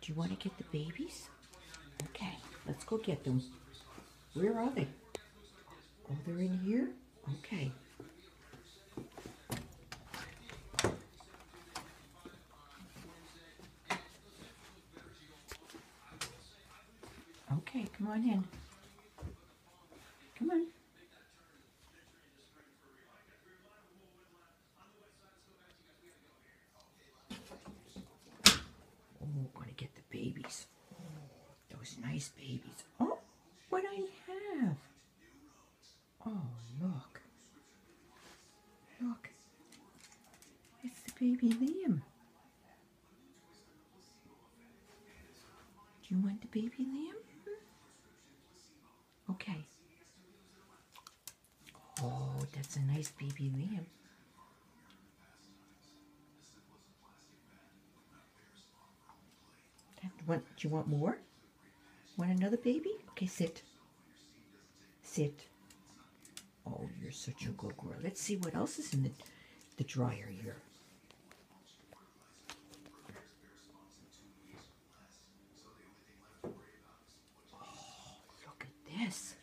you want to get the babies? Okay, let's go get them. Where are they? Oh, they're in here? Okay. Okay, come on in. Come on. Oh, gonna get the babies. Those nice babies. Oh, what I have. Oh, look. Look. It's the baby Liam. Do you want the baby Liam? Okay. Oh, that's a nice baby Liam. Do you want more? Want another baby? Okay, sit. Sit. Oh, you're such a good girl. Let's see what else is in the dryer here. Oh, look at this.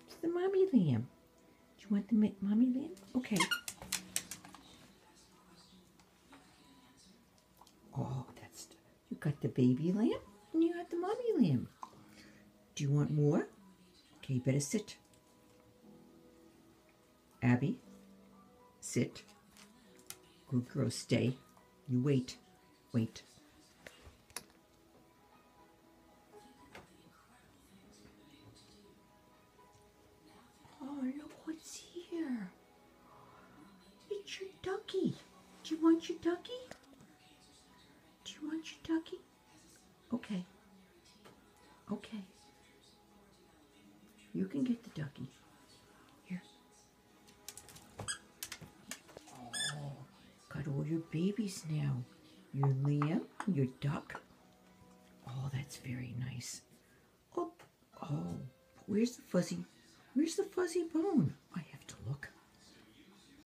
It's the mommy Liam. Do you want the mommy Liam? Okay. Oh, you got the baby lamb and you got the mommy lamb. Do you want more? Okay, you better sit. Abby, sit. Good girl, stay. You wait. Wait. Oh, look what's here. It's your ducky. Do you want your ducky? Do you want your ducky? Okay. Okay. You can get the ducky. Here. Oh, got all your babies now. Your Liam, your duck. Oh, that's very nice. Oh, where's the fuzzy bone? I